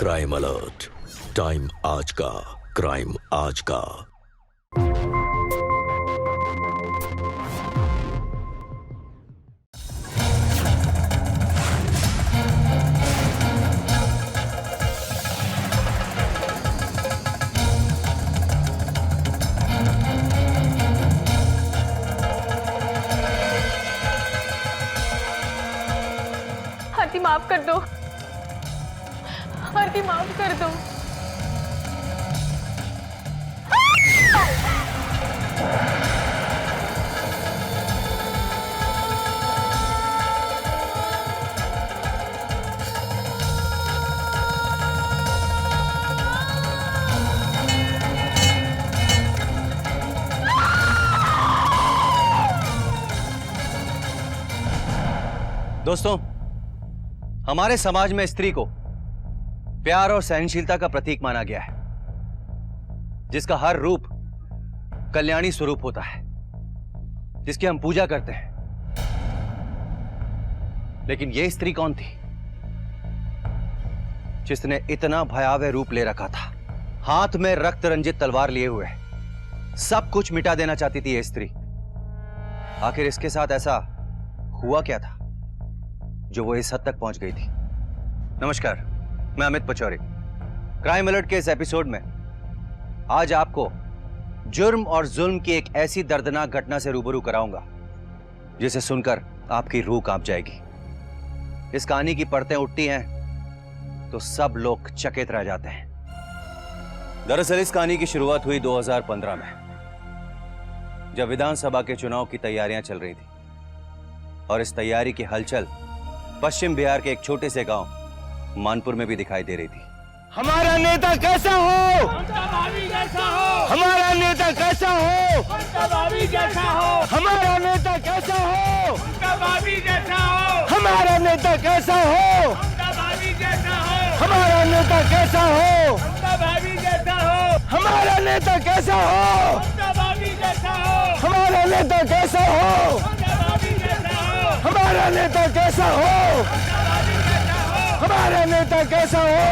Crime alert, time आज का, crime आज का। आरती माफ कर दो, आरती माफ कर दो। दोस्तों, हमारे समाज में स्त्री को प्यार और सहनशीलता का प्रतीक माना गया है, जिसका हर रूप कल्याणी स्वरूप होता है, जिसकी हम पूजा करते हैं। लेकिन यह स्त्री कौन थी जिसने इतना भयावह रूप ले रखा था? हाथ में रक्त रंजित तलवार लिए हुए सब कुछ मिटा देना चाहती थी यह स्त्री। आखिर इसके साथ ऐसा हुआ क्या था जो वो इस हद तक पहुंच गई थी? नमस्कार, मैं अमित पचौरी। क्राइम अलर्ट के इस एपिसोड में आज आपको जुर्म और जुल्म की एक ऐसी दर्दनाक घटना से रूबरू कराऊंगा जिसे सुनकर आपकी रूह कांप जाएगी। इस कहानी की परतें उठती हैं तो सब लोग चकित रह जाते हैं। दरअसल इस कहानी की शुरुआत हुई 2015 में, जब विधानसभा के चुनाव की तैयारियां चल रही थी और इस तैयारी की हलचल पश्चिम बिहार के एक छोटे से गांव मानपुर में भी दिखाई दे रही थी। हमारा नेता कैसा हो? जैसा हो, हमारा नेता कैसा हो? भाभी जैसा हो, हमारा नेता कैसा हो? भाभी जैसा हो, हमारा नेता कैसा हो? भाभी जैसा हो, हमारा नेता कैसा हो? भाभी जैसा हो, हमारा नेता कैसा हो? भाभी जैसा हो, हमारा नेता कैसा हो? भाभी जैसा हो, हमारा नेता कैसा हो? हमारा नेता कैसा हो?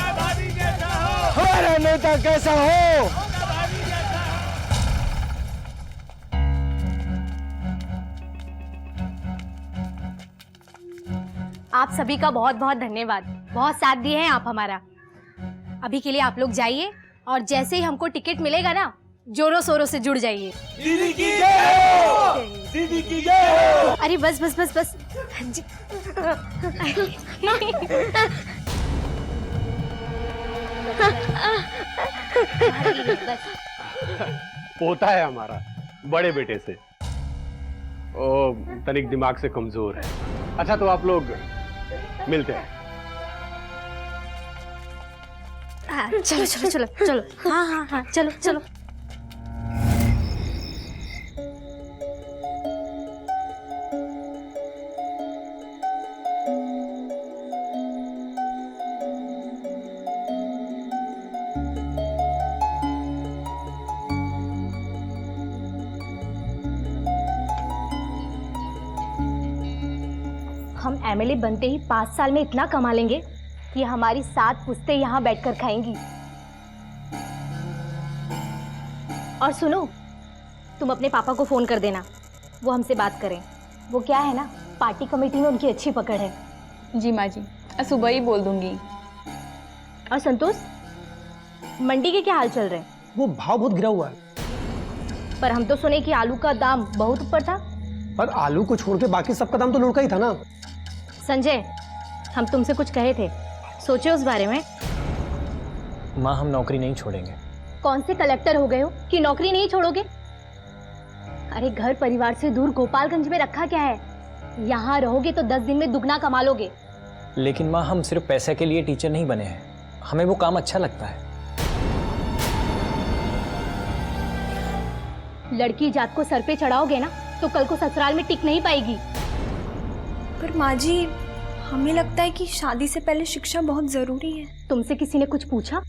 भाभी जैसा हो, हमारा नेता कैसा हो? भाभी जैसा हो। आप सभी का बहुत बहुत धन्यवाद, बहुत साथ दिए हैं आप हमारा। अभी के लिए आप लोग जाइए और जैसे ही हमको टिकट मिलेगा ना, जोरों शोरों से जुड़ जाइए। दीदी की जय हो! दीदी की जय हो! अरे बस बस बस बस पोता है हमारा बड़े बेटे से, ओ तनिक दिमाग से कमजोर है। अच्छा तो आप लोग मिलते हैं। चलो चलो चलो चलो, हाँ हाँ हाँ, चलो चलो। हम एमएलए बनते ही 5 साल में इतना कमा लेंगे कि हमारी 7 पुश्तें यहाँ बैठकर खाएंगी। और सुनो, तुम अपने पापा को फोन कर देना, वो हमसे बात करें। वो क्या है ना, पार्टी कमेटी में उनकी अच्छी पकड़ है। जी माँ जी, सुबह ही बोल दूंगी। और संतोष, मंडी के क्या हाल चल रहे हैं? वो भाव बहुत गिरा हुआ है। पर हम तो सुने कि आलू का दाम बहुत ऊपर था। पर आलू को छोड़ के बाकी सबका दाम तो लुढ़का ही था ना। संजय, हम तुमसे कुछ कहे थे, सोचे उस बारे में? माँ, हम नौकरी नहीं छोड़ेंगे। कौन से कलेक्टर हो गए हो कि नौकरी नहीं छोड़ोगे? अरे घर परिवार से दूर गोपालगंज में रखा क्या है? यहाँ रहोगे तो 10 दिन में दुगना कमा लोगे। लेकिन माँ, हम सिर्फ पैसे के लिए टीचर नहीं बने हैं, हमें वो काम अच्छा लगता है। लड़की जात को सर पे चढ़ाओगे ना तो कल को ससुराल में टिक नहीं पाएगी। पर माँ जी, हमें लगता है कि शादी से पहले शिक्षा बहुत जरूरी है। तुमसे किसी ने कुछ पूछा?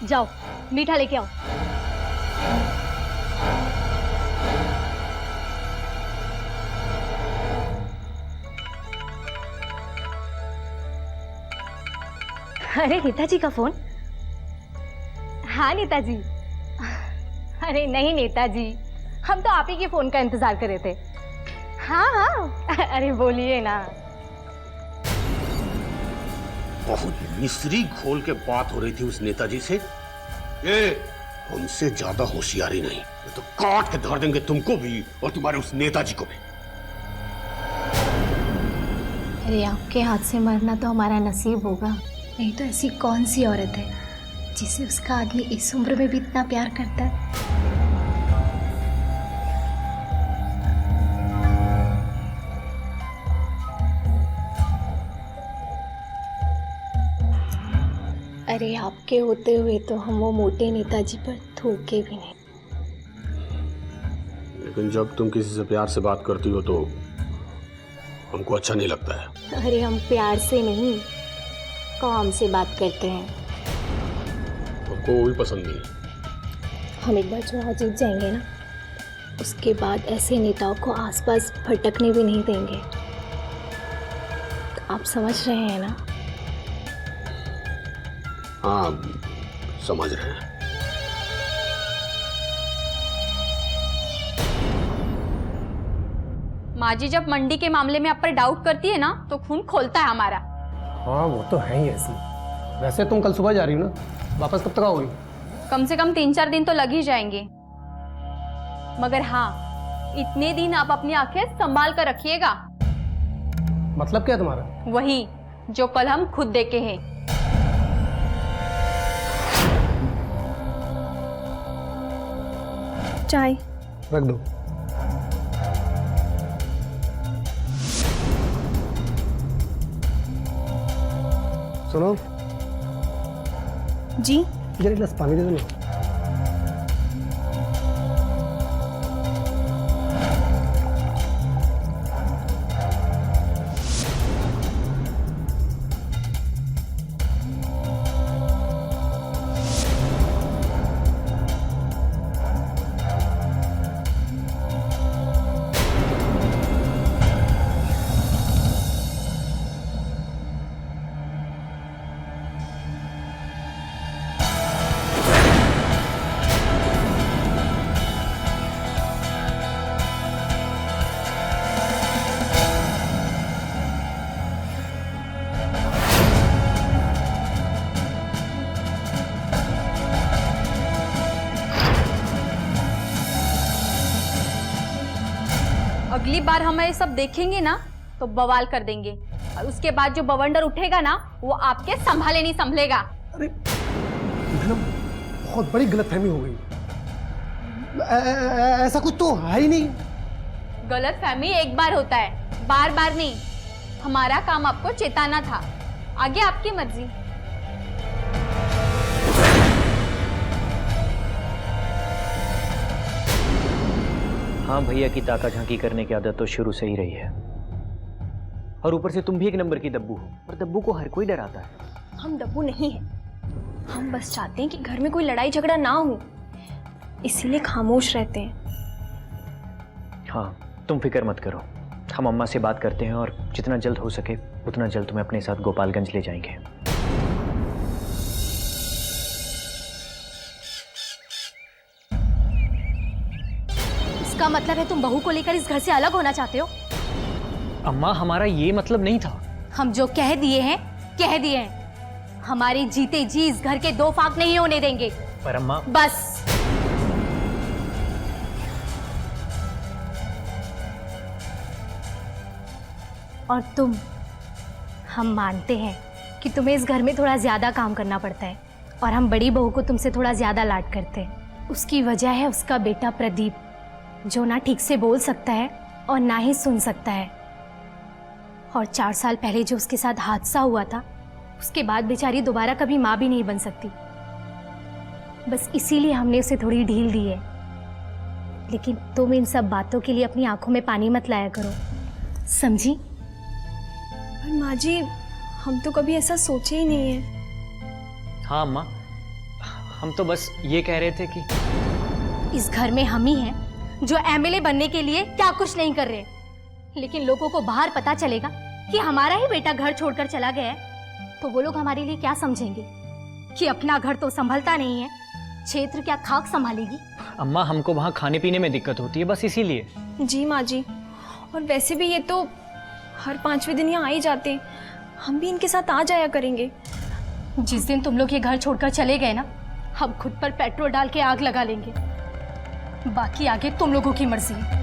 जाओ मीठा लेके आओ। अरे नेताजी का फोन? हाँ नेताजी। अरे नहीं नेताजी, हम तो आप ही के फोन का इंतजार कर रहे थे। हाँ हाँ, अरे बोलिए ना। बहुत मिस्री घोल के बात हो रही थी उस नेताजी से। ये हमसे ज्यादा होशियारी नहीं, ये तो काट के धर देंगे तुमको भी और तुम्हारे उस नेताजी को भी। अरे आपके हाथ से मरना तो हमारा नसीब होगा। नहीं तो ऐसी कौन सी औरत है जिसे उसका आदमी इस उम्र में भी इतना प्यार करता है। अरे आपके होते हुए तो हम वो मोटे नेताजी पर थूके भी नहीं। लेकिन जब तुम किसी से प्यार से बात करती हो तो हमको अच्छा नहीं लगता है। अरे हम प्यार से नहीं, काम से बात करते हैं। हमको वो भी पसंद नहीं है। हम एक बार चुनाव जीत जाएंगे ना, उसके बाद ऐसे नेताओं को आसपास भटकने भी नहीं देंगे। तो आप समझ रहे हैं ना? हाँ समझ रहे हैं। माँ जी जब मंडी के मामले में आप पर डाउट करती है ना तो खून खोलता है हमारा। हाँ वो तो है ही ऐसी। वैसे तुम कल सुबह जा रही हो ना, वापस कब तक आओगी? कम से कम 3-4 दिन तो लग ही जाएंगे। मगर हाँ, इतने दिन आप अपनी आंखें संभाल कर रखिएगा। मतलब क्या तुम्हारा? वही जो कल हम खुद देखे हैं। चाय रख दो। सुनो जी। जरा गिलास पानी दे दो ना। अगली बार हम ये सब देखेंगे ना तो बवाल कर देंगे, और उसके बाद जो बवंडर उठेगा ना वो आपके संभाले नहीं संभलेगा। अरे मैडम, बहुत बड़ी गलतफहमी हो गई। ऐसा कुछ तो है ही नहीं। गलतफहमी एक बार होता है, बार बार नहीं। हमारा काम आपको चेताना था, आगे आपकी मर्जी। हाँ भैया की ताका झांकी करने की आदत तो शुरू से ही रही है। और ऊपर से तुम भी एक नंबर की दब्बू हो, और दब्बू को हर कोई डराता है। हम दब्बू नहीं हैं, हम बस चाहते हैं कि घर में कोई लड़ाई झगड़ा ना हो, इसीलिए खामोश रहते हैं। हाँ तुम फिक्र मत करो, हम अम्मा से बात करते हैं और जितना जल्द हो सके उतना जल्द तुम्हें अपने साथ गोपालगंज ले जाएंगे। इसका मतलब है तुम बहू को लेकर इस घर से अलग होना चाहते हो? अम्मा हमारा ये मतलब नहीं था। हम जो कह दिए हैं कह दिए हैं। हमारे जीते जी इस घर के 2 फाक नहीं होने देंगे। पर अम्मा बस। और तुम, हम मानते हैं कि तुम्हें इस घर में थोड़ा ज्यादा काम करना पड़ता है, और हम बड़ी बहू को तुमसे थोड़ा ज्यादा लाड करते हैं। उसकी वजह है उसका बेटा प्रदीप, जो ना ठीक से बोल सकता है और ना ही सुन सकता है। और 4 साल पहले जो उसके साथ हादसा हुआ था, उसके बाद बेचारी दोबारा कभी माँ भी नहीं बन सकती। बस इसीलिए हमने उसे थोड़ी ढील दी है। लेकिन तुम इन सब बातों के लिए अपनी आंखों में पानी मत लाया करो, समझी? पर माँ जी, हम तो कभी ऐसा सोचे ही नहीं है। हाँ अम्मा, हम तो बस ये कह रहे थे कि इस घर में हम ही हैं जो एमएलए बनने के लिए क्या कुछ नहीं कर रहे, लेकिन लोगों को बाहर पता चलेगा कि हमारा ही बेटा घर छोड़कर चला गया है, तो वो लोग हमारे लिए क्या समझेंगे कि अपना घर तो संभलता नहीं है, क्षेत्र क्या खाक संभालेगी। अम्मा, हमको वहाँ खाने पीने में दिक्कत होती है, बस इसीलिए। जी माँ जी, और वैसे भी ये तो हर 5वें दिन यहाँ आ ही जाते हैं, हम भी इनके साथ आ जाया करेंगे। जिस दिन तुम लोग ये घर छोड़कर चले गए ना, हम खुद पर पेट्रोल डाल के आग लगा लेंगे। बाकी आगे तुम लोगों की मर्जी है।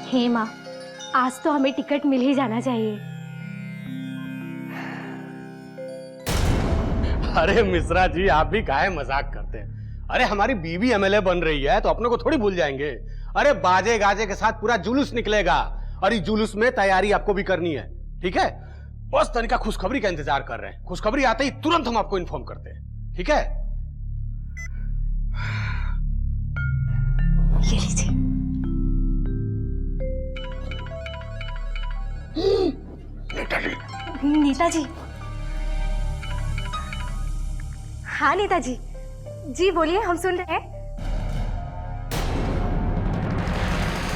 हे माँ, आज तो हमें टिकट मिल ही जाना चाहिए। अरे मिश्रा जी, आप भी काहे मजाक करते हैं। अरे हमारी बीवी एमएलए बन रही है तो अपने को थोड़ी भूल जाएंगे। अरे बाजे गाजे के साथ पूरा जुलूस निकलेगा और इस जुलूस में तैयारी आपको भी करनी है, ठीक है? बस तनिका खुशखबरी का इंतजार कर रहे हैं। खुशखबरी आते ही तुरंत हम आपको इन्फॉर्म करते हैं, ठीक है? ये लीजिए। नेताजी। हाँ नेताजी, जी बोलिए, हम सुन रहे हैं।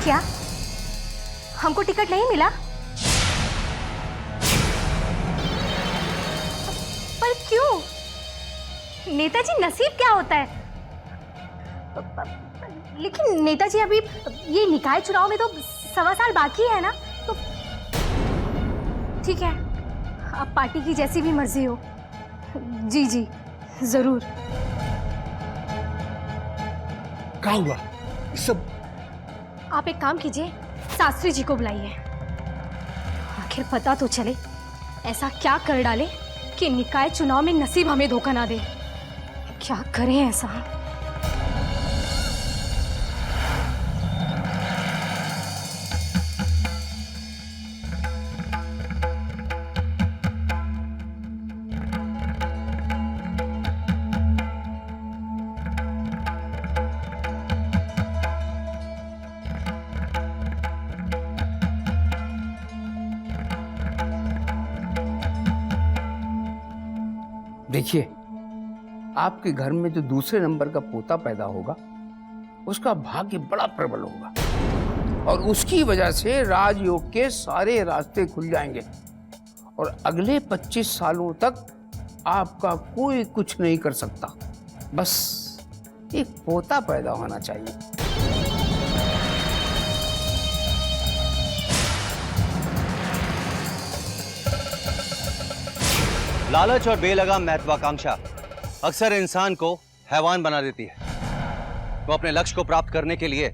क्या हमको टिकट नहीं मिला? पर क्यों? नेताजी, नसीब क्या होता है? लेकिन नेताजी, अभी ये निकाय चुनाव में तो 1.25 साल बाकी है ना, तो ठीक है, अब पार्टी की जैसी भी मर्जी हो। जी जी जरूर। क्या हुआ सब? आप एक काम कीजिए, शास्त्री जी को बुलाइए। आखिर पता तो चले ऐसा क्या कर डाले कि निकाय चुनाव में नसीब हमें धोखा ना दे। क्या करें ऐसा? देखिए, आपके घर में जो दूसरे नंबर का पोता पैदा होगा उसका भाग्य बड़ा प्रबल होगा और उसकी वजह से राजयोग के सारे रास्ते खुल जाएंगे और अगले 25 सालों तक आपका कोई कुछ नहीं कर सकता। बस एक पोता पैदा होना चाहिए। लालच और बेलगाम महत्वाकांक्षा अक्सर इंसान को हैवान बना देती है। वो अपने लक्ष्य को प्राप्त करने के लिए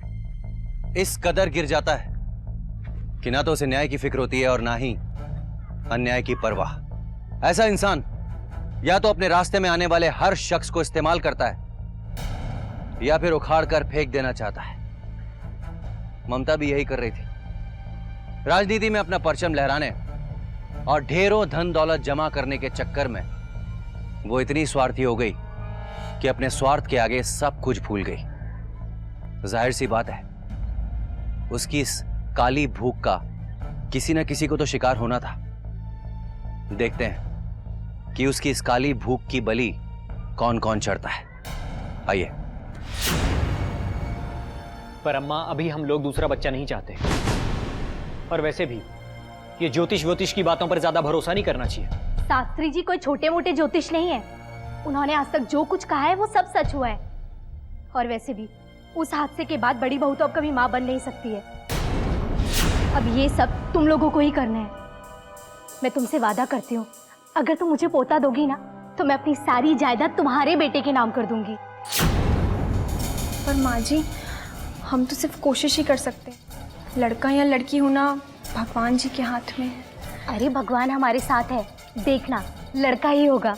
इस कदर गिर जाता है कि ना तो उसे न्याय की फिक्र होती है और ना ही अन्याय की परवाह। ऐसा इंसान या तो अपने रास्ते में आने वाले हर शख्स को इस्तेमाल करता है या फिर उखाड़ कर फेंक देना चाहता है। ममता भी यही कर रही थी। राजनीति में अपना परचम लहराने और ढेरों धन दौलत जमा करने के चक्कर में वो इतनी स्वार्थी हो गई कि अपने स्वार्थ के आगे सब कुछ भूल गई। जाहिर सी बात है, उसकी इस काली भूख का किसी न किसी को तो शिकार होना था। देखते हैं कि उसकी इस काली भूख की बलि कौन कौन चढ़ता है। आइए। पर अम्मा, अभी हम लोग दूसरा बच्चा नहीं चाहते, और वैसे भी ये ज्योतिष की बातों पर ज्यादा भरोसा नहीं करना चाहिए। शास्त्री जी कोई छोटे मोटे ज्योतिष नहीं है। उन्होंने आज तक जो कुछ कहा है वो सब सच हुआ है। और वैसे भी उस हादसे के बाद बड़ी बहू तो अब कभी मां बन नहीं सकती है। अब ये सब तुम लोगों को ही करना है। मैं तुमसे वादा करती हूँ, अगर तुम मुझे पोता दोगी ना तो मैं अपनी सारी जायदाद तुम्हारे बेटे के नाम कर दूंगी। पर माँ जी, हम तो सिर्फ कोशिश ही कर सकते हैं। लड़का या लड़की होना भगवान जी के हाथ में। अरे भगवान हमारे साथ है, देखना लड़का ही होगा।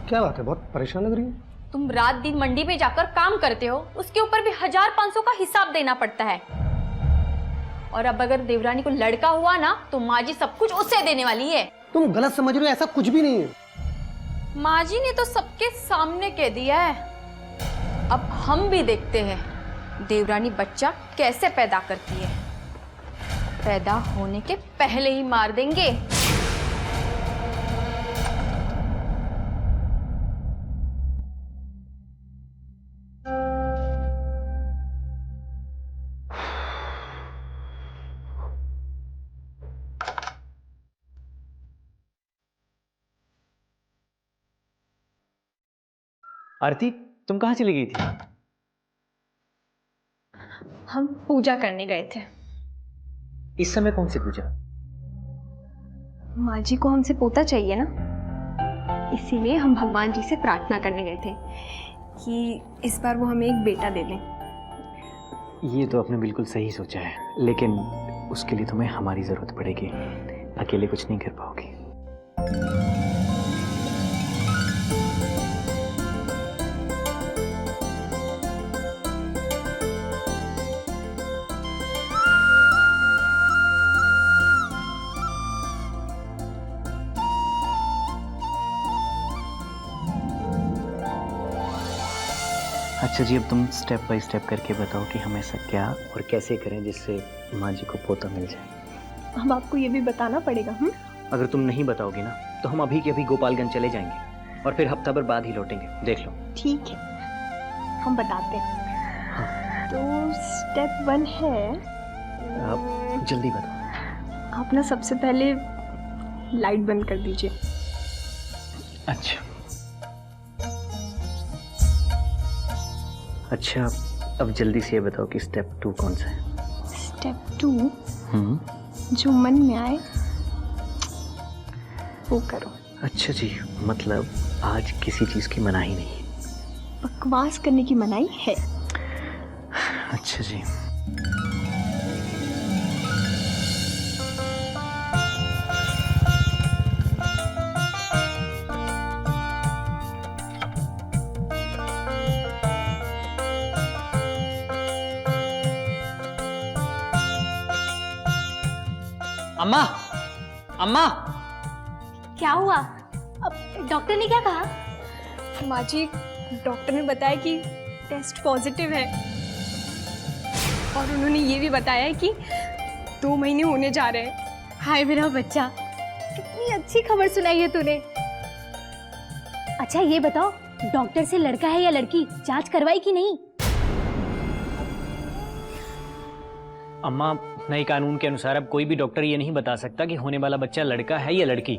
क्या बात है, बहुत परेशान लग रही है। तुम रात दिन मंडी में जाकर काम करते हो, उसके ऊपर भी 1500 का हिसाब देना पड़ता है। और अब अगर देवरानी को लड़का हुआ ना तो माँ जी सब कुछ उसे देने वाली है। तुम गलत समझ रहे हो, ऐसा कुछ भी नहीं है। माँ जी ने तो सबके सामने कह दिया है। अब हम भी देखते हैं देवरानी बच्चा कैसे पैदा करती है। पैदा होने के पहले ही मार देंगे। आरती, तुम कहाँ चली गई थी? हम पूजा करने गए थे। इस समय कौन सी पूजा? माँ जी को हमसे पोता चाहिए ना, इसीलिए हम भगवान जी से प्रार्थना करने गए थे कि इस बार वो हमें एक बेटा दे दें। ये तो आपने बिल्कुल सही सोचा है, लेकिन उसके लिए तुम्हें हमारी जरूरत पड़ेगी। अकेले कुछ नहीं कर पाओगी। अच्छा जी, अब तुम स्टेप बाय स्टेप करके बताओ कि हम ऐसा क्या और कैसे करें जिससे माँ जी को पोता मिल जाए। अब आपको ये भी बताना पड़ेगा। अगर तुम नहीं बताओगी ना तो हम अभी के अभी गोपालगंज चले जाएंगे और फिर हफ्ता भर बाद ही लौटेंगे। देख लो। ठीक है, हम बताते हैं। तो स्टेप 1 है, आप जल्दी बताओ। आप ना सबसे पहले लाइट बंद कर दीजिए। अच्छा, अब जल्दी से ये बताओ कि स्टेप 2 कौन सा है? स्टेप 2 जो मन में आए वो करो। अच्छा जी, मतलब आज किसी चीज की मनाही नहीं है? बकवास करने की मनाही है। अच्छा जी। अम्मा, अम्मा, क्या हुआ? अब डॉक्टर ने क्या कहा? माँ जी, डॉक्टर ने बताया कि टेस्ट पॉजिटिव है और उन्होंने ये भी बताया है कि 2 महीने होने जा रहे हैं। हाय मेरा बच्चा, कितनी अच्छी खबर सुनाई है तूने। अच्छा ये बताओ, डॉक्टर से लड़का है या लड़की जांच करवाई कि नहीं? अम्मा, नए कानून के अनुसार अब कोई भी डॉक्टर ये नहीं बता सकता कि होने वाला बच्चा लड़का है या लड़की।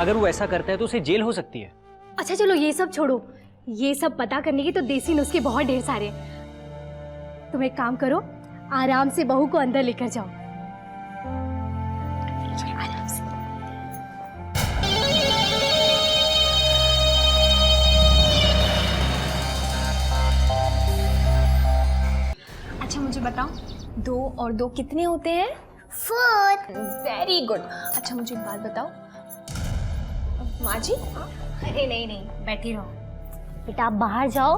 अगर वो ऐसा करता है तो उसे जेल हो सकती है। अच्छा चलो ये सब छोड़ो, ये सब पता करने के तो देसी नुस्खे बहुत ढेर सारे हैं। तुम एक काम करो, आराम से बहू को अंदर लेकर जाओ। आराम से। अच्छा मुझे बताओ, 2 और 2 कितने होते हैं? 4। Very good. अच्छा मुझे एक बात बताओ माँ जी। अरे नहीं नहीं, बैठी रहो बेटा, आप बाहर जाओ।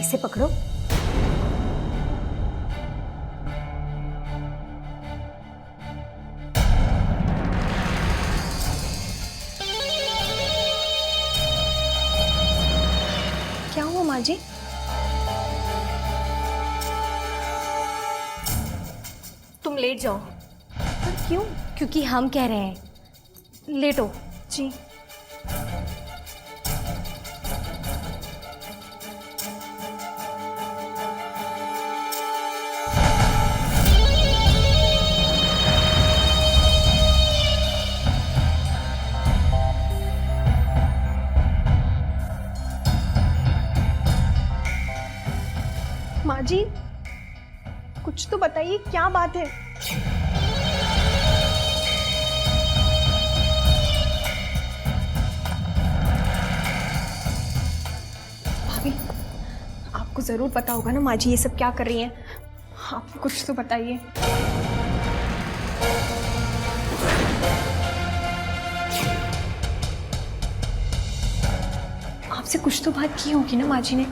इसे पकड़ो। क्या हुआ माँ जी? तुम लेट जाओ। पर क्यों? क्योंकि हम कह रहे हैं, लेटो। जी। जी कुछ तो बताइए, क्या बात है? भाभी, आपको जरूर पता होगा ना माँ जी ये सब क्या कर रही हैं। आप कुछ तो बताइए। आपसे कुछ तो बात की होगी ना माँ जी ने।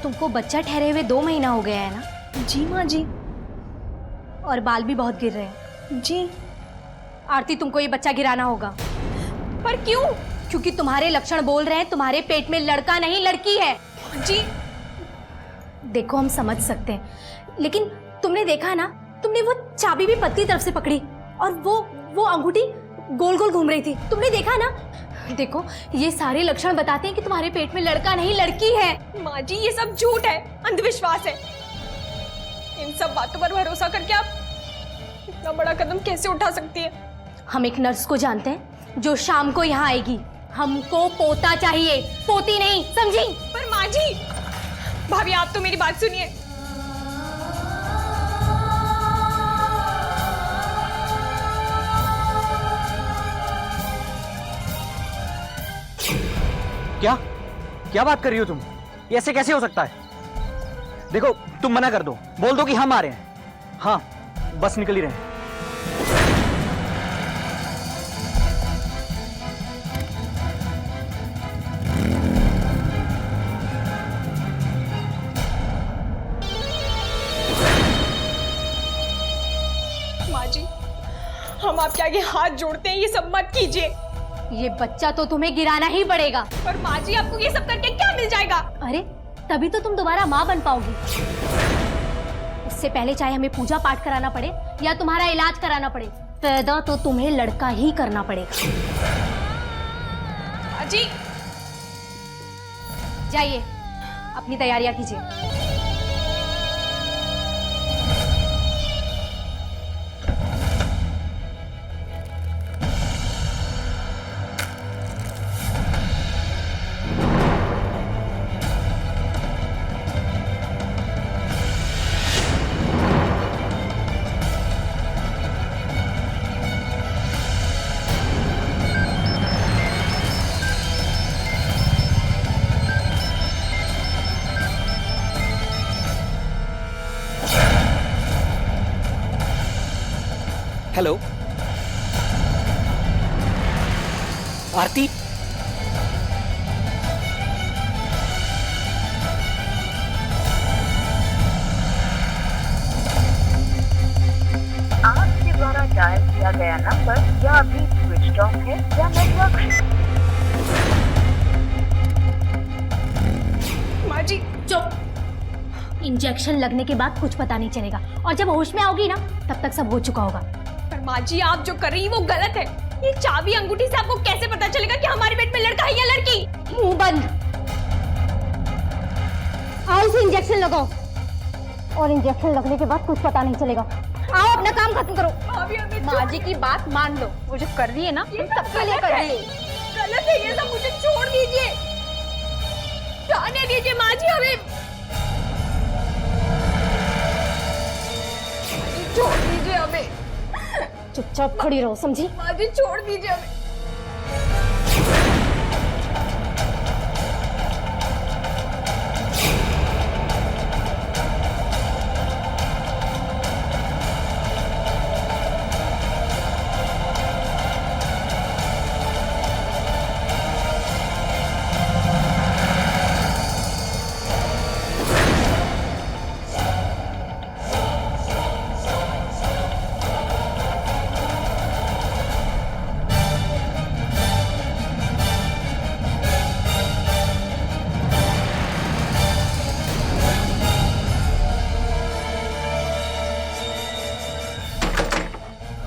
तुमको बच्चा ठहरे हुए 2 महीना हो गया है ना? जी माँ जी। और बाल भी बहुत गिर रहे हैं। जी। आरती, तुमको ये बच्चा गिराना होगा। पर क्यों? क्योंकि तुम्हारे लक्षण बोल रहे हैं तुम्हारे पेट में लड़का नहीं लड़की है। जी। देखो, हम समझ सकते हैं, लेकिन तुमने देखा ना, तुमने वो चाबी भी पतली तरफ से पकड़ी और वो अंगूठी गोल गोल घूम रही थी। तुमने देखा ना? देखो, ये सारे लक्षण बताते हैं कि तुम्हारे पेट में लड़का नहीं लड़की है। माँ जी, ये सब झूठ है, अंधविश्वास है। इन सब बातों पर भरोसा करके आप इतना बड़ा कदम कैसे उठा सकती है? हम एक नर्स को जानते हैं जो शाम को यहाँ आएगी। हमको पोता चाहिए, पोती नहीं, समझी? पर माँ जी, भाभी आप तो मेरी बात सुनिए। क्या क्या बात कर रही हो तुम? ये ऐसे कैसे हो सकता है? देखो, तुम मना कर दो, बोल दो कि हम आ रहे हैं। हाँ, बस निकल ही रहे हैं। माँ जी, हम आपके आगे हाथ जोड़ते हैं, ये सब मत कीजिए। ये बच्चा तो तुम्हें गिराना ही पड़ेगा। पर माँ जी, आपको ये सब करके क्या मिल जाएगा? अरे, तभी तो तुम दोबारा माँ बन पाओगी। उससे पहले चाहे हमें पूजा पाठ कराना पड़े या तुम्हारा इलाज कराना पड़े, पैदा तो तुम्हें लड़का ही करना पड़ेगा। माँ जी, जाइए, अपनी तैयारियां कीजिए। हेलो आरती, आपके द्वारा डायल किया गया नंबर या अभी स्विच ऑफ है या नेटवर्क। माँ जी, चुप। इंजेक्शन लगने के बाद कुछ पता नहीं चलेगा, और जब होश में आओगी ना, तब तक सब हो चुका होगा। पर माँ जी, आप जो कर रही हैं वो गलत है। ये चाबी अंगूठी से आपको कैसे पता चलेगा कि हमारे पेट में लड़का है या लड़की? मुंह बंद। आओ, उसे इंजेक्शन लगाओ, और इंजेक्शन लगने के बाद कुछ पता नहीं चलेगा। आओ, अपना काम खत्म करो। माँ जी की बात मान लो, वो जो कर रही है ना, ये सबके लिए कर रही है। गलत है ये सब, मुझे छोड़ दीजिए, जाने दीजिए माँ जी, हमें छोड़ दीजिए हमें। चुपचाप खड़ी रहो, समझी? माँ जी, छोड़ दीजिए हमें।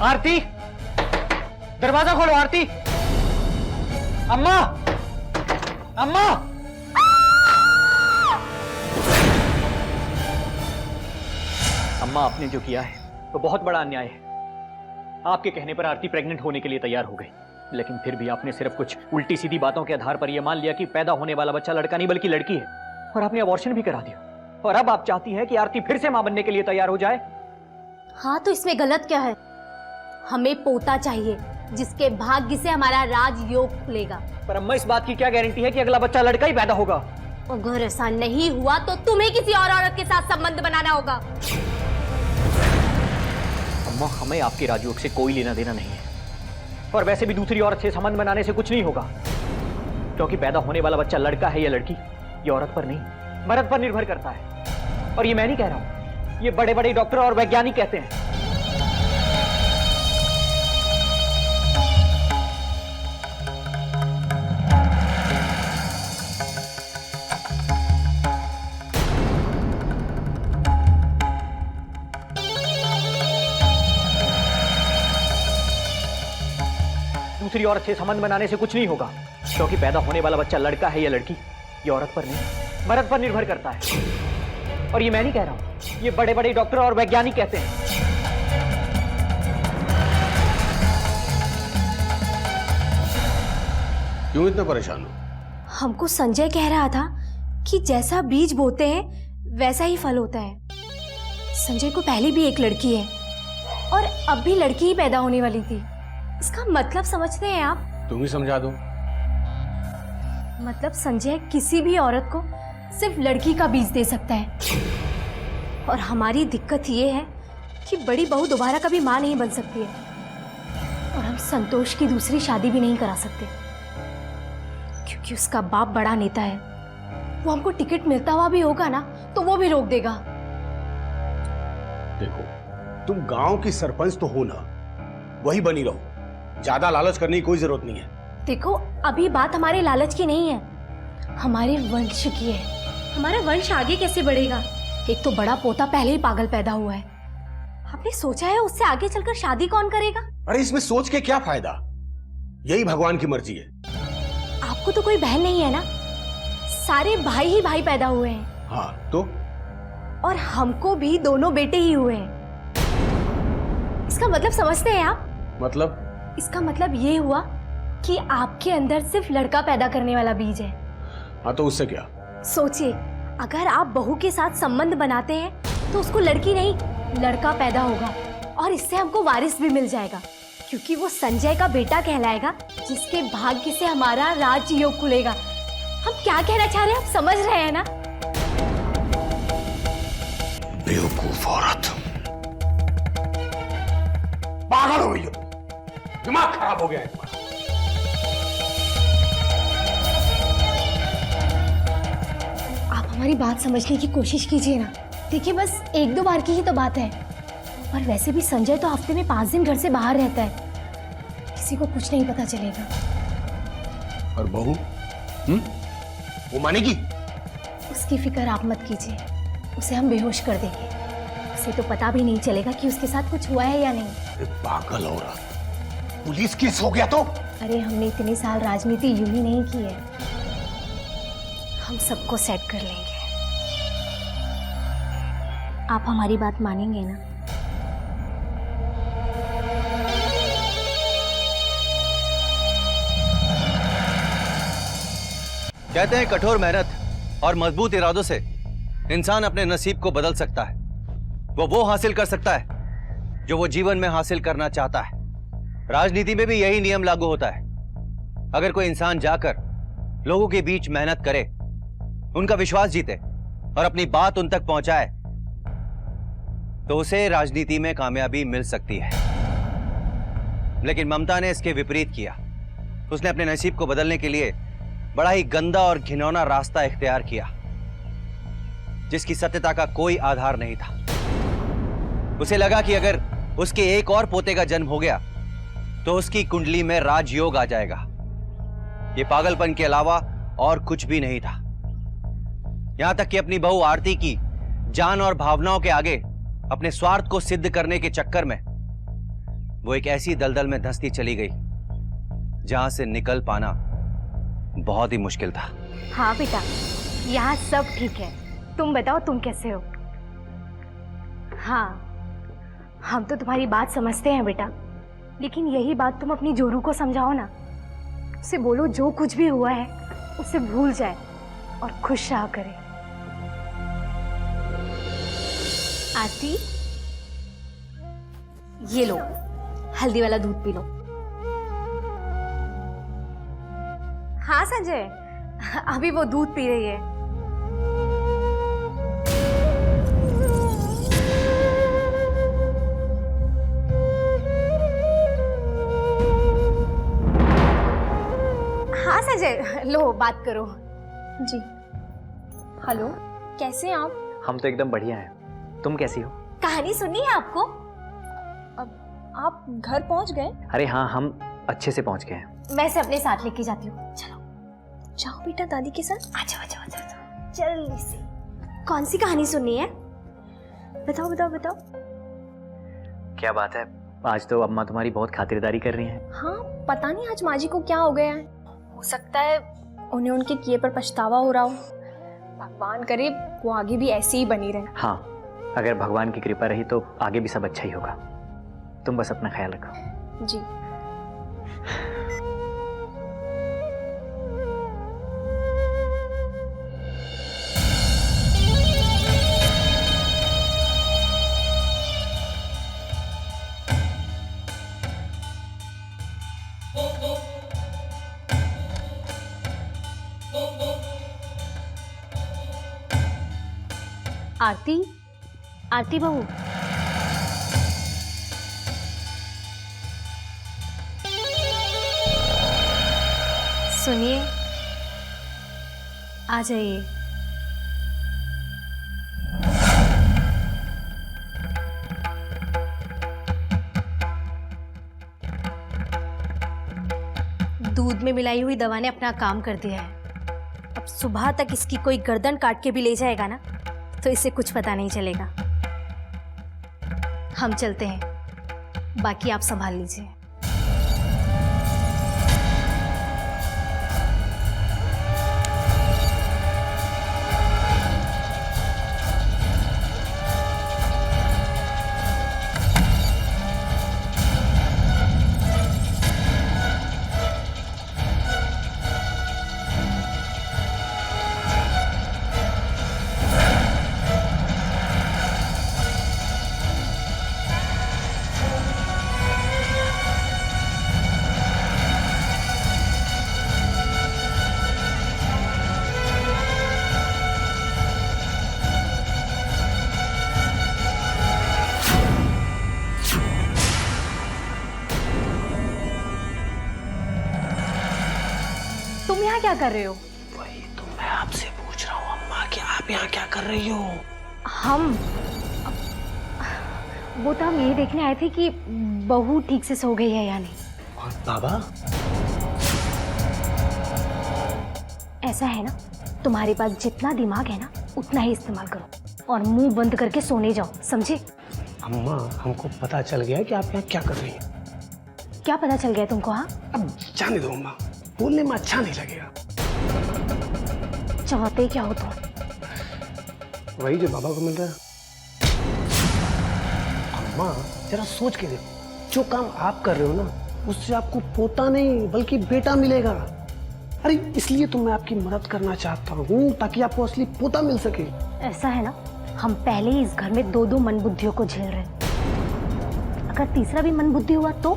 आरती, दरवाजा खोलो। आरती, अम्मा, अम्मा। अम्मा, आपने जो किया है वो बहुत बड़ा अन्याय है। आपके कहने पर आरती प्रेग्नेंट होने के लिए तैयार हो गई। लेकिन फिर भी आपने सिर्फ कुछ उल्टी सीधी बातों के आधार पर यह मान लिया कि पैदा होने वाला बच्चा लड़का नहीं बल्कि लड़की है, और आपने अबॉर्शन भी करा दिया। और अब आप चाहती हैं कि आरती फिर से मां बनने के लिए तैयार हो जाए। हाँ, तो इसमें गलत क्या है? हमें पोता चाहिए जिसके भाग्य से हमारा राजयोग खुलेगा। पर अम्मा, इस बात की क्या गारंटी है कि अगला बच्चा लड़का ही पैदा होगा? अगर ऐसा नहीं हुआ तो तुम्हें किसी और औरत के साथ संबंध बनाना होगा। अम्मा, हमें आपके राजयोग से कोई लेना देना नहीं है, और वैसे भी दूसरी औरत से संबंध बनाने से कुछ नहीं होगा, क्योंकि पैदा होने वाला बच्चा लड़का है या लड़की, ये औरत पर नहीं मर्द पर निर्भर करता है। और ये मैं नहीं कह रहा हूं, ये बड़े बड़े डॉक्टर और वैज्ञानिक कहते हैं। दूसरी औरत से संबंध बनाने से कुछ नहीं होगा, क्योंकि पैदा होने वाला बच्चा लड़का है या लड़की, ये औरत पर नहीं मर्द पर निर्भर करता है। और ये मैं नहीं कह रहा हूं, ये बड़े बड़े डॉक्टर और वैज्ञानिक कहते हैं। क्यों इतना परेशान हो? हमको संजय कह रहा था कि जैसा बीज बोते हैं वैसा ही फल होता है। संजय को पहले भी एक लड़की है और अब भी लड़की ही पैदा होने वाली थी। इसका मतलब समझते हैं आप? तुम ही समझा दो। मतलब संजय किसी भी औरत को सिर्फ लड़की का बीज दे सकता है, और हमारी दिक्कत ये है कि बड़ी बहू दोबारा कभी मां नहीं बन सकती है, और हम संतोष की दूसरी शादी भी नहीं करा सकते क्योंकि उसका बाप बड़ा नेता है। वो हमको टिकट मिलता हुआ भी होगा ना तो वो भी रोक देगा। देखो, तुम गांव की सरपंच तो हो ना, वही बनी रहो, ज्यादा लालच करने की कोई जरूरत नहीं है। देखो, अभी बात हमारे लालच की नहीं है, हमारे वंश की है। हमारा वंश आगे कैसे बढ़ेगा? एक तो बड़ा पोता पहले ही पागल पैदा हुआ है, आपने सोचा है उससे आगे चलकर शादी कौन करेगा? अरे इसमें सोच के क्या फायदा, यही भगवान की मर्जी है। आपको तो कोई बहन नहीं है ना, सारे भाई ही भाई पैदा हुए हैं। हाँ तो? और हमको भी दोनों बेटे ही हुए हैं। इसका मतलब समझते हैं आप? मतलब? इसका मतलब ये हुआ कि आपके अंदर सिर्फ लड़का पैदा करने वाला बीज है। हाँ तो उससे क्या? सोचिए, अगर आप बहू के साथ संबंध बनाते हैं तो उसको लड़की नहीं लड़का पैदा होगा, और इससे हमको वारिस भी मिल जाएगा, क्योंकि वो संजय का बेटा कहलाएगा जिसके भाग्य से हमारा राजयोग खुलेगा। हम क्या कहना चाह रहे हैं, आप समझ रहे हैं ना? बेवकूफ औरत, पागल हो गई हो, दिमाग खराब हो गया है तुम्हारा। आप हमारी बात समझने की कोशिश कीजिए ना। देखिए, बस एक दो बार की ही तो बात है, और वैसे भी संजय तो हफ्ते में 5 दिन घर से बाहर रहता है, किसी को कुछ नहीं पता चलेगा। और बहू वो मानेगी? उसकी फिक्र आप मत कीजिए, उसे हम बेहोश कर देंगे, उसे तो पता भी नहीं चलेगा कि उसके साथ कुछ हुआ है या नहीं। अरे पागल औरत, पुलिस केस हो गया तो? अरे हमने इतने साल राजनीति यूं ही नहीं की है, हम सबको सेट कर लेंगे। आप हमारी बात मानेंगे ना? कहते हैं कठोर मेहनत और मजबूत इरादों से इंसान अपने नसीब को बदल सकता है। वो हासिल कर सकता है जो वो जीवन में हासिल करना चाहता है। राजनीति में भी यही नियम लागू होता है। अगर कोई इंसान जाकर लोगों के बीच मेहनत करे, उनका विश्वास जीते और अपनी बात उन तक पहुंचाए, तो उसे राजनीति में कामयाबी मिल सकती है। लेकिन ममता ने इसके विपरीत किया। उसने अपने नसीब को बदलने के लिए बड़ा ही गंदा और घिनौना रास्ता इख्तियार किया, जिसकी सत्यता का कोई आधार नहीं था। उसे लगा कि अगर उसके एक और पोते का जन्म हो गया तो उसकी कुंडली में राजयोग आ जाएगा। ये पागलपन के अलावा और कुछ भी नहीं था। यहां तक कि अपनी बहू आरती की जान और भावनाओं के आगे अपने स्वार्थ को सिद्ध करने के चक्कर में वो एक ऐसी दलदल में धंसती चली गई जहां से निकल पाना बहुत ही मुश्किल था। हाँ बेटा, यहाँ सब ठीक है। तुम बताओ, तुम कैसे हो? हाँ, हम तो तुम्हारी बात समझते हैं बेटा। लेकिन यही बात तुम अपनी जोरू को समझाओ ना। उसे बोलो जो कुछ भी हुआ है उसे भूल जाए और खुश रहा करे। आरती, ये लो, हल्दी वाला दूध पी लो। हाँ संजय, अभी वो दूध पी रही है। हाँ संजय, लो बात करो। जी हेलो, कैसे हैं आप? हम तो एकदम बढ़िया हैं। तुम कैसी हो? कहानी सुननी है आपको? अब आप घर पहुंच गए? अरे हाँ, हम अच्छे से पहुंच गए हैं। मैं इसे अपने साथ लेके जाती हूँ। चलो जाओ बेटा, दादी के साथ। आजाओ आजाओ आजाओ, जल्दी से। कौन सी कहानी सुननी है? बताओ बताओ बताओ। क्या बात है, आज तो अम्मा तुम्हारी बहुत खातिरदारी कर रही हैं। हाँ, पता नहीं आज माँ जी को क्या हो गया है। हो सकता है उन्हें उनके किए पर पछतावा हो रहा हो। भगवान करे वो आगे भी ऐसे ही बनी रहे। हाँ, अगर भगवान की कृपा रही तो आगे भी सब अच्छा ही होगा। तुम बस अपना ख्याल रखो। जी। आरती, आरती बहू, सुनिए, आ जाइए। दूध में मिलाई हुई दवा ने अपना काम कर दिया है। अब सुबह तक इसकी कोई गर्दन काट के भी ले जाएगा ना तो इसे कुछ पता नहीं चलेगा। हम चलते हैं, बाकी आप संभाल लीजिए। तुम यहाँ क्या कर रहे हो? वही तो मैं आपसे पूछ रहा हूँ अम्मा कि आप यहाँ क्या कर रही हो? वो तो हम ये देखने आए थे कि बहू ठीक से सो गई है या नहीं। और बाबा? ऐसा है ना, तुम्हारे पास जितना दिमाग है ना उतना ही इस्तेमाल करो और मुंह बंद करके सोने जाओ, समझे? अम्मा, हमको पता चल गया है कि आप यहाँ क्या कर रही हैं। क्या पता चल गया तुमको? हाँ, अब जाने दो अम्मा, बोलने में अच्छा नहीं लगेगा। चाहते क्या हो तुम? वही जो बाबा को मिल रहा है। अम्मा जरा सोच के देखो, जो काम आप कर रहे हो ना उससे आपको पोता नहीं बल्कि बेटा मिलेगा। अरे इसलिए तो मैं आपकी मदद करना चाहता हूँ ताकि आपको असली पोता मिल सके। ऐसा है ना, हम पहले ही इस घर में दो दो मन बुद्धियों को झेल रहे हैं। अगर तीसरा भी मन बुद्धि हुआ तो?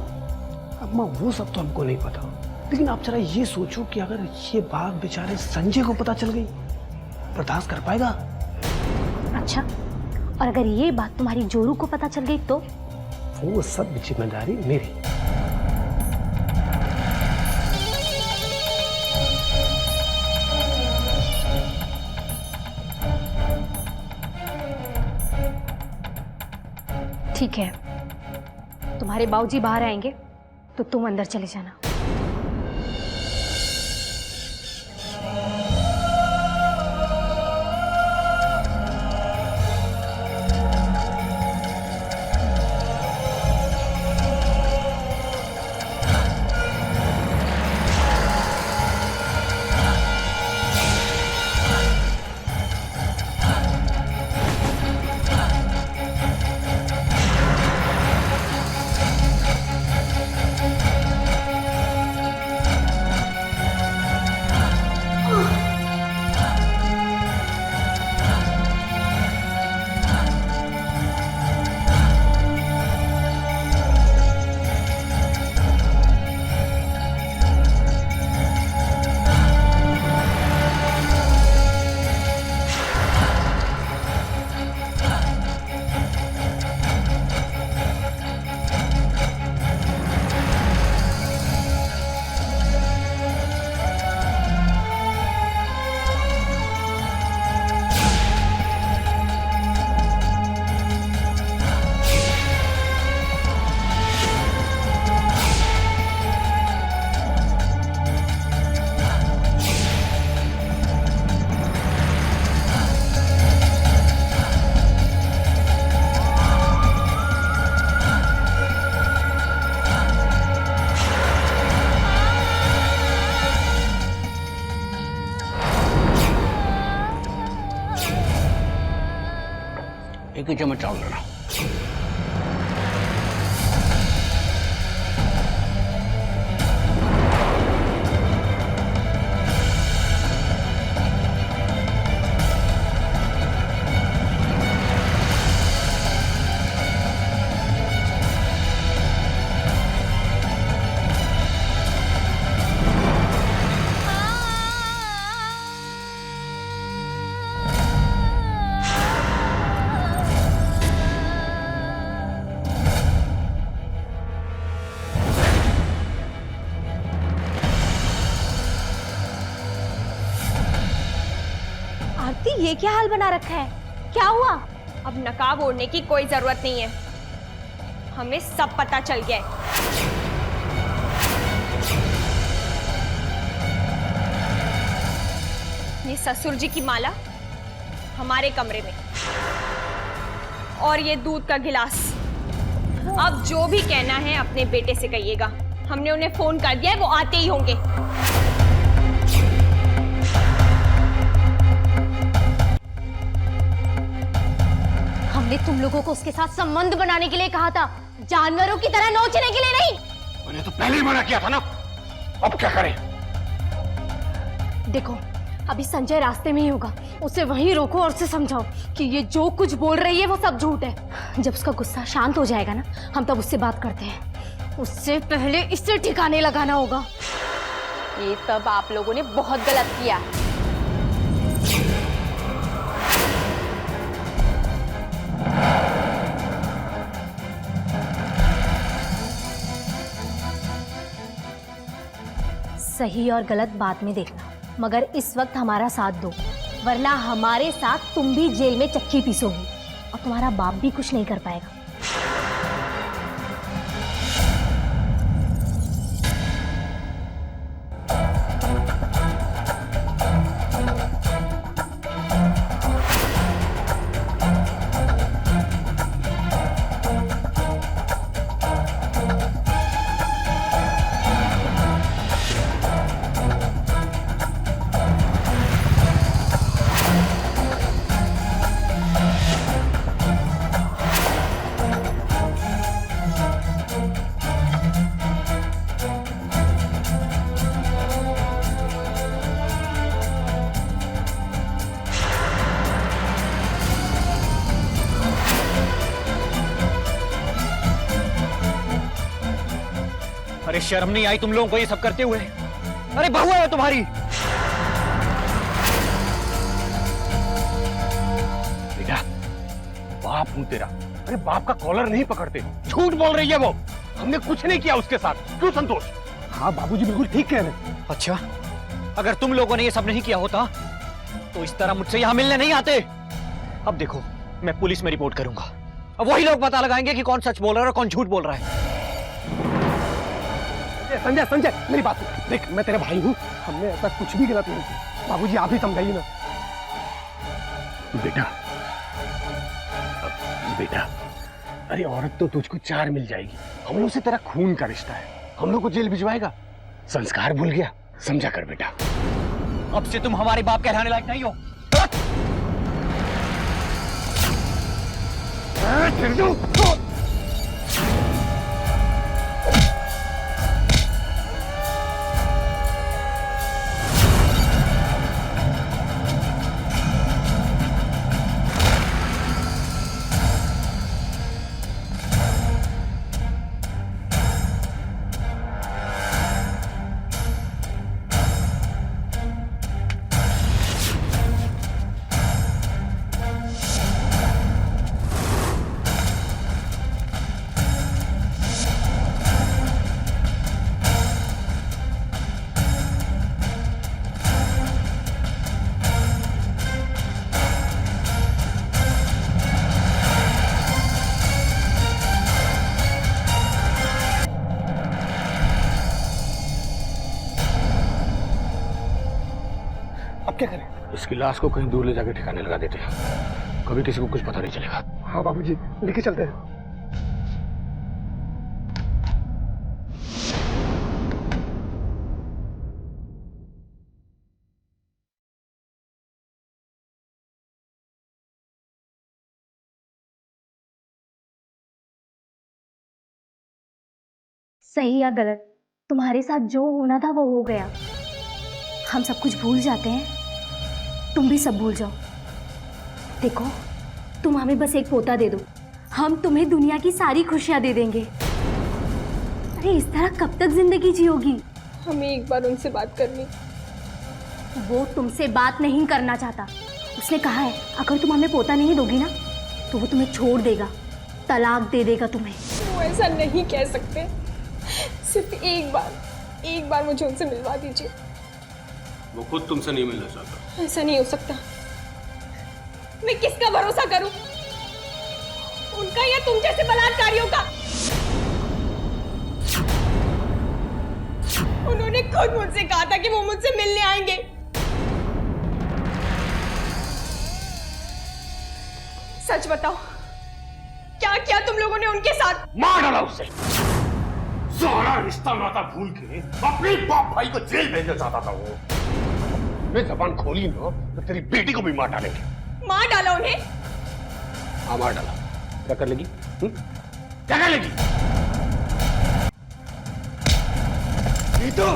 अम्मा वो सब तो हमको नहीं पता, लेकिन आप जरा ये सोचो कि अगर ये बात बेचारे संजय को पता चल गई, बर्दाश्त कर पाएगा? अच्छा, और अगर ये बात तुम्हारी जोरू को पता चल गई तो? वो सब जिम्मेदारी मेरी। ठीक है, तुम्हारे बाबूजी बाहर आएंगे तो तुम अंदर चले जाना। कीजिए, मैं चावल ले रहा हूं। आरती, ये क्या हाल बना रखा है? क्या हुआ? अब नकाब ओढ़ने की कोई जरूरत नहीं है, हमें सब पता चल गया है। ये ससुर जी की माला हमारे कमरे में, और ये दूध का गिलास। अब जो भी कहना है अपने बेटे से कहिएगा, हमने उन्हें फोन कर दिया है, वो आते ही होंगे। हमने तुम लोगों को उसके साथ संबंध बनाने के लिए कहा था, जानवरों की तरह नोचने के लिए नहीं। मैंने तो पहले ही मना किया था ना, अब क्या करें? देखो, अभी संजय रास्ते में ही होगा, उसे वहीं रोको और उसे समझाओ कि ये जो कुछ बोल रही है वो सब झूठ है। जब उसका गुस्सा शांत हो जाएगा ना, हम तब उससे बात करते हैं। उससे पहले इससे ठिकाने लगाना होगा। ये तब आप लोगों ने बहुत गलत किया। सही और गलत बाद में देखना, मगर इस वक्त हमारा साथ दो, वरना हमारे साथ तुम भी जेल में चक्की पीसोगी और तुम्हारा बाप भी कुछ नहीं कर पाएगा। अरे शर्म नहीं आई तुम लोगों को ये सब करते हुए? अरे बहू है तुम्हारी। बेटा, बाप हूं तेरा। अरे बाप का कॉलर नहीं पकड़ते, झूठ बोल रही है वो। हमने कुछ नहीं किया उसके साथ, क्यों संतोष? हाँ बाबूजी बिल्कुल ठीक कह रहे हैं। अच्छा, अगर तुम लोगों ने ये सब नहीं किया होता तो इस तरह मुझसे यहां मिलने नहीं आते। अब देखो, मैं पुलिस में रिपोर्ट करूंगा, अब वही लोग पता लगाएंगे कि कौन सच बोल रहा है और कौन झूठ बोल रहा है। संजय संजय मेरी बात सुन। देख, मैं तेरा भाई हूँ, हमने ऐसा कुछ भी गलत नहीं किया। बाबूजी आप ही समझाइए ना। बेटा, बेटा, अरे औरत तो तुझको 4 मिल जाएगी। हम लोग से तेरा खून का रिश्ता है, हम लोग को जेल भिजवाएगा? संस्कार भूल गया, समझा कर बेटा। अब से तुम हमारे बाप कहलाने लायक नहीं हो। क्या करें? इसकी लाश को कहीं दूर ले जाकर ठिकाने लगा देते हैं, कभी किसी को कुछ पता नहीं चलेगा। हाँ बाबूजी, लेके चलते हैं। सही या गलत, तुम्हारे साथ जो होना था वो हो गया। हम सब कुछ भूल जाते हैं, तुम भी सब भूल जाओ। देखो, तुम हमें बस एक पोता दे दो, हम तुम्हें दुनिया की सारी खुशियां दे देंगे। अरे इस तरह कब तक जिंदगी जियोगी? हमें एक बार उनसे बात करनी। वो तुमसे बात नहीं करना चाहता। उसने कहा है अगर तुम हमें पोता नहीं दोगी ना तो वो तुम्हें छोड़ देगा, तलाक दे देगा तुम्हें। वो ऐसा नहीं कह सकते। सिर्फ एक बार मुझे उनसे मिलवा दीजिए। वो खुद तुमसे नहीं मिलना चाहता। ऐसा नहीं हो सकता। मैं किसका भरोसा करूं? उनका या तुम जैसे बलात्कारियों का? उन्होंने खुद मुझसे कहा था कि वो मुझसे मिलने आएंगे। सच बताओ, क्या किया तुम लोगों ने उनके साथ? मार डाला उसे। सारा रिश्ता नाता भूल के अपने बाप भाई को जेल भेजना चाहता था वो। मैं जबान खोली ना तो तेरी बेटी को भी मार डालेंगे। मार डाला उन्हें? हाँ मार डाला। क्या कर लेगी? क्या कर लेगी? नीतू!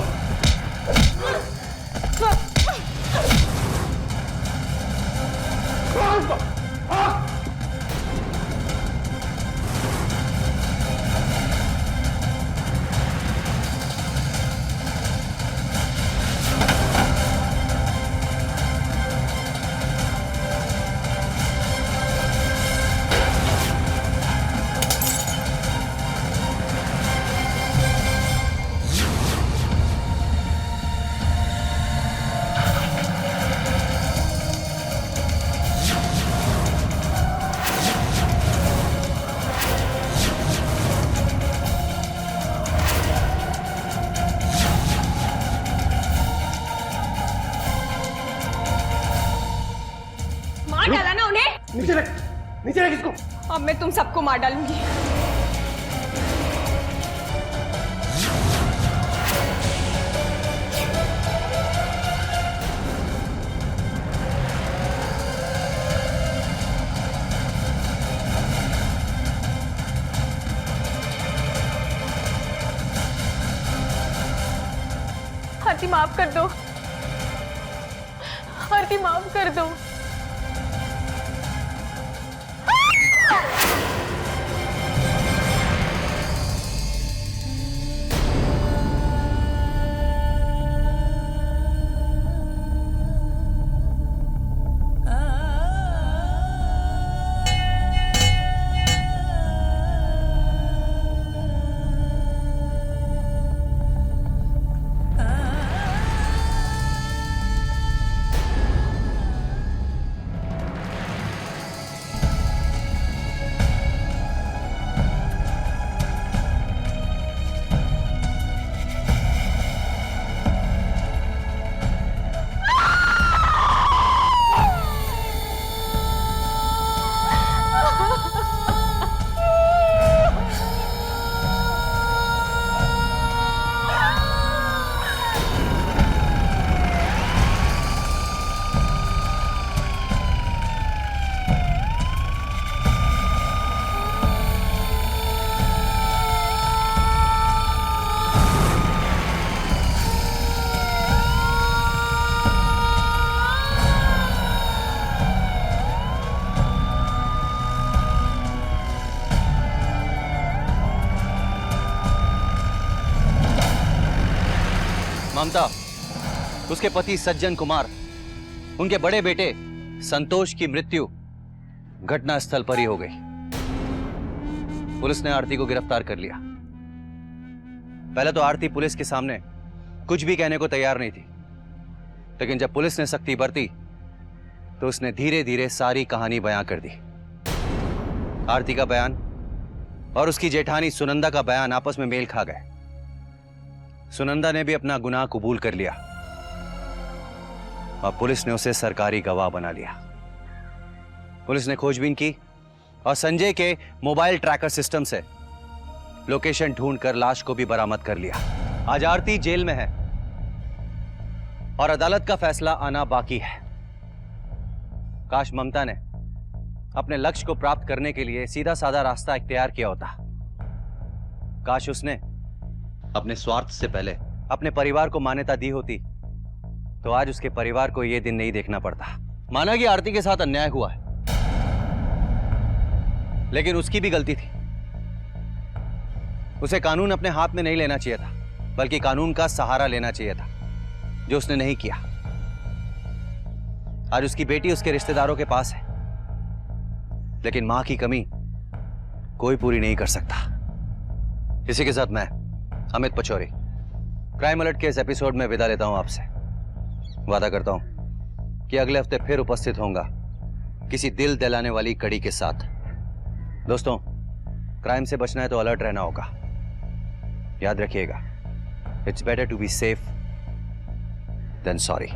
मार डाला ना उन्हें? नीचे रख इसको। अब मैं तुम सबको मार डालूंगी। आरती माफ कर दो। आरती माफ कर दो। ममता, उसके पति सज्जन कुमार, उनके बड़े बेटे संतोष की मृत्यु घटना स्थल पर ही हो गई। पुलिस ने आरती को गिरफ्तार कर लिया। पहले तो आरती पुलिस के सामने कुछ भी कहने को तैयार नहीं थी, लेकिन जब पुलिस ने सख्ती बरती तो उसने धीरे धीरे सारी कहानी बयां कर दी। आरती का बयान और उसकी जेठानी सुनंदा का बयान आपस में मेल खा गए। सुनंदा ने भी अपना गुनाह कबूल कर लिया और पुलिस ने उसे सरकारी गवाह बना लिया। पुलिस ने खोजबीन की और संजय के मोबाइल ट्रैकर सिस्टम से लोकेशन ढूंढकर लाश को भी बरामद कर लिया। आज आरती जेल में है और अदालत का फैसला आना बाकी है। काश ममता ने अपने लक्ष्य को प्राप्त करने के लिए सीधा साधा रास्ता इख्तियार किया होता। काश उसने अपने स्वार्थ से पहले अपने परिवार को मान्यता दी होती तो आज उसके परिवार को यह दिन नहीं देखना पड़ता। माना कि आरती के साथ अन्याय हुआ है, लेकिन उसकी भी गलती थी। उसे कानून अपने हाथ में नहीं लेना चाहिए था, बल्कि कानून का सहारा लेना चाहिए था, जो उसने नहीं किया। आज उसकी बेटी उसके रिश्तेदारों के पास है, लेकिन मां की कमी कोई पूरी नहीं कर सकता। इसी के साथ मैं अमित पचौरी क्राइम अलर्ट के इस एपिसोड में विदा लेता हूं आपसे। वादा करता हूं कि अगले हफ्ते फिर उपस्थित होऊंगा किसी दिल दहलाने वाली कड़ी के साथ। दोस्तों, क्राइम से बचना है तो अलर्ट रहना होगा। याद रखिएगा, it's better to be safe than sorry.